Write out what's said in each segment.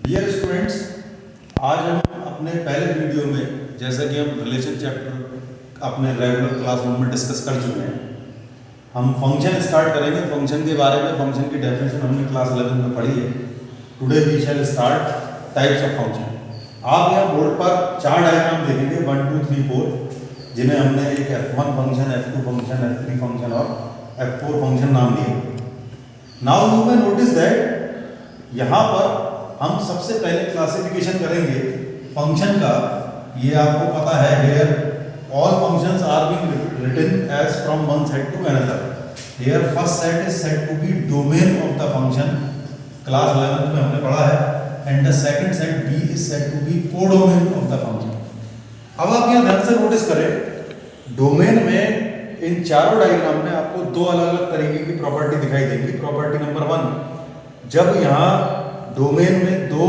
Dear students, आज हम अपने पहले वीडियो में जैसा कि हम रिलेशन चैप्टर अपने रेगुलर क्लासरूम में डिस्कस कर चुके हैं, हम फंक्शन स्टार्ट करेंगे। फंक्शन के बारे में, फंक्शन की डेफिनेशन हमने क्लास 11 में पढ़ी है। Today we shall start types of function. आप यहाँ बोर्ड पर चार डायग्राम देखेंगे 1 2 3 4, जिन्हें हमने एक F1 function, F2 function, F3 function और F4 फंक्शन नाम दिए। Now you can notice that यहाँ पर हम सबसे पहले क्लासिफिकेशन करेंगे फंक्शन का। ये आपको पता है, here all functions are being written as from one set to another. Here first set is said to be domain of the function, class 11 में हमने पढ़ा है, and the second set B is said to be codomain of the function. अब आप यहाँ ध्यान से notice करें, डोमेन में इन चारों डायग्राम में आपको दो अलग अलग तरीके की प्रॉपर्टी दिखाई देगी। प्रॉपर्टी नंबर 1, जब यहाँ डोमेन में दो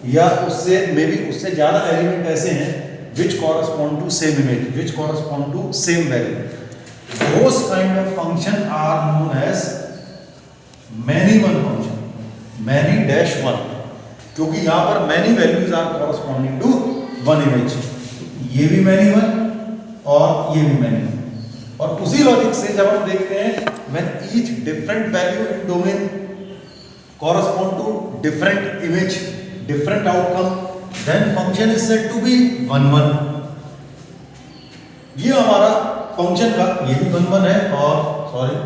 या उससे मे बी उससे ज्यादा एलिमेंट ऐसे हैं which correspond to same image, which correspond to same value, those kind of function are known as many one function, many dash one, क्योंकि यहां पर many values are corresponding to one image. ये भी many one और ये भी many one. और उसी लॉजिक से जब हम देखते हैं when each different value in domain correspond to different image, different outcome, then function is said to be 1 1। ये हमारा फंक्शन का, ये भी 1 1 है, और सॉरी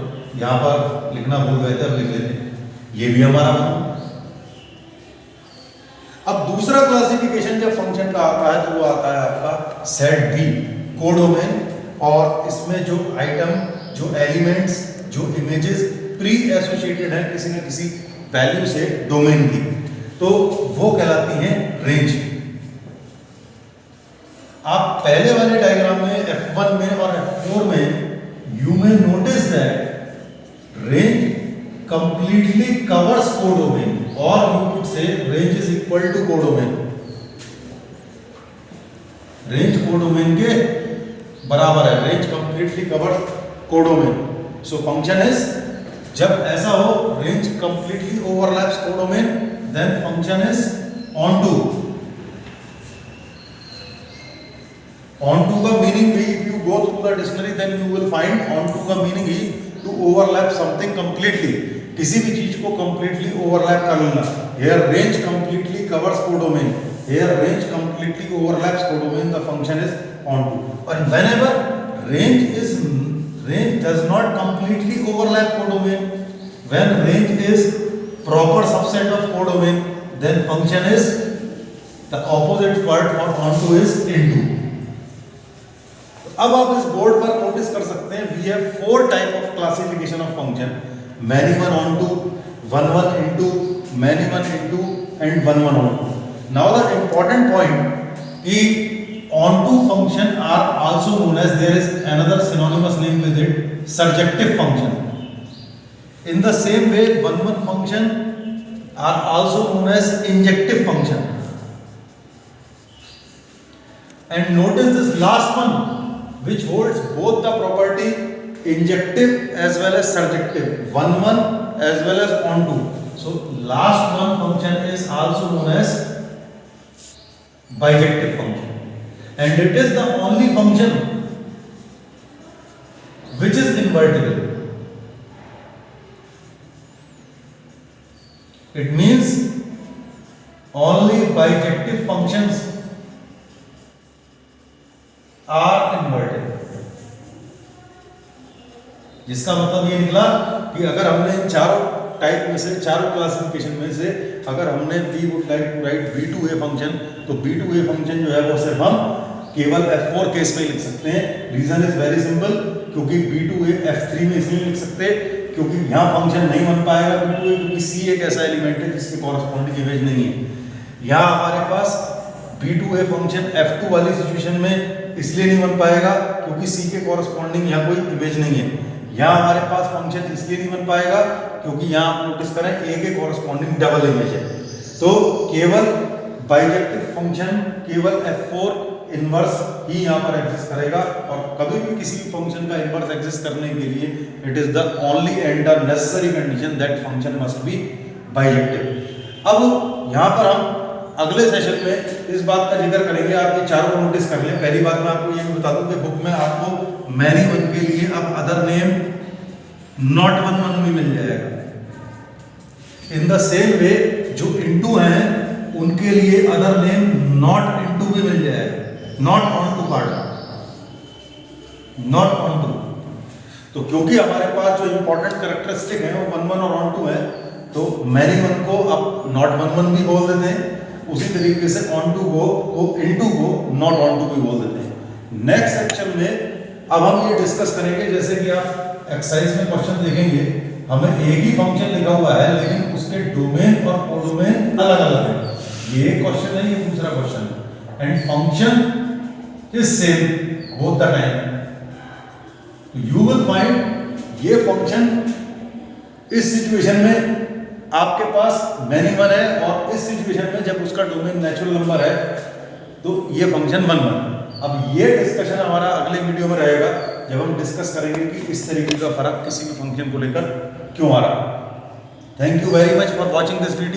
यहां पर लिखना भूल गए थे, अब लिख लेते हैं, ये भी हमारा 1। अब दूसरा क्लासिफिकेशन जब फंक्शन का आता है तो वो आता है आपका सेट बी, कोडोमेन, और इसमें जो आइटम, जो एलिमेंट्स, जो इमेजेस प्री एसोसिएटेड है किसी न किसी वैल्यू से डोमेन की, तो वो कहलाती हैं रेंज। आप पहले वाले डायग्राम में F1 में और F4 में यू में notice that range completely covers codomain, और you could say range is equal to codomain. Range codomain के बराबर है, range completely covers codomain. So function is, जब ऐसा हो range completely overlaps codomain, then function is onto. Onto का meaning भी, if you go through the dictionary then you will find onto का meaning ही टू ओवरलैप समथिंग कंप्लीटली, किसी भी चीज को कंप्लीटली ओवरलैप कर लेना। Here range completely covers codomain, here range completely overlaps codomain, the function is onto. और whenever range does not completely overlap codomain, when range is proper subset of codomain, then function is, the opposite word for onto is into। अब आप इस board पर notice कर सकते हैं, we have 4 type of classification of function: many one onto, 1 1 into, many one into, and 1 1 onto। Now the important point कि onto function are also known as, there is another synonymous name with it, surjective function। In the same way 1 1 function are also known as injective function। And notice this last one which holds both the property injective as well as surjective, 1 1 as well as onto। So last one function is also known as bijective function, and it is the only function which is invertible। It means only bijective functions are invertible। जिसका मतलब ये निकला कि अगर हमने इन चारों type में से, चारों क्लासिफिकेशन में से, अगर हमने we would like to write B2A function, तो B2A फंक्शन जो है वो सिर्फ हम केवल F4 केस में लिख सकते हैं। रीजन इज वेरी सिंपल, क्योंकि B2A F3 में इसलिए लिख सकते हैं क्योंकि यहाँ फंक्शन नहीं बन पाएगा B2A, क्योंकि C एक ऐसा एलिमेंट है जिसके कॉरस्पॉन्डिंग इमेज नहीं है। यहाँ हमारे पास B2A फंक्शन F2 वाली सिचुएशन में इसलिए नहीं बन पाएगा क्योंकि C के कॉरस्पॉन्डिंग यहाँ कोई इमेज नहीं है। यहाँ हमारे पास फंक्शन इसलिए नहीं बन पाएगा क्योंकि यहाँ आप नोटिस करें A के कॉरस्पॉन्डिंग डबल इमेज है। तो केवल बाइजेक्टिव फंक्शन, केवल F4 इनवर्स ही यहाँ पर एग्जिस्ट करेगा, और कभी भी किसी भी फंक्शन का इनवर्स एग्जिस्ट करने के लिए it is the only and the necessary condition that function must be bijective. अब यहाँ पर हम अगले सेशन में इस बात का जिक्र करेंगे। आप ये चारों नोटिस कर लें। पहली बात मैं आपको ये भी बता दूं कि बुक में आपको मैनी वन के लिए अब other name not one one भी मिल जाएगा। इन द सेम वे जो इनटू हैं उनके लिए अदर नेम नॉट इनटू भी मिल जाएगा, not onto card, not onto. तो क्योंकि हमारे पास जो इंपॉर्टेंट कैरेक्टरिस्टिक है वो वन वन और ऑन टू है, तो मैनी वन को अब नॉट वन वन भी बोल देते हैं, उसी तरीके से ऑन टू को वो इनटू को नॉट ऑन टू भी बोल देते हैं। नेक्स्ट सेक्शन में अब हम ये डिस्कस करेंगे, जैसे कि आप एक्सरसाइज में क्वेश्चन देखेंगे, हमें एक ही फंक्शन लिखा हुआ है लेकिन उसके डोमेन और कोडोमेन अलग अलग है। ये एक क्वेश्चन है, ये दूसरा क्वेश्चन है, and function is same both the time. You will find ये फंक्शन इस सिचुएशन में आपके पास मैनी वन है, और इस सिचुएशन में जब उसका डोमेन नेचुरल नंबर है तो ये फंक्शन वन वन। अब ये डिस्कशन हमारा अगले वीडियो में रहेगा, जब हम डिस्कस करेंगे कि इस तरीके का फर्क किसी भी फंक्शन को लेकर क्यों आ रहा है। Thank you very much for watching this video.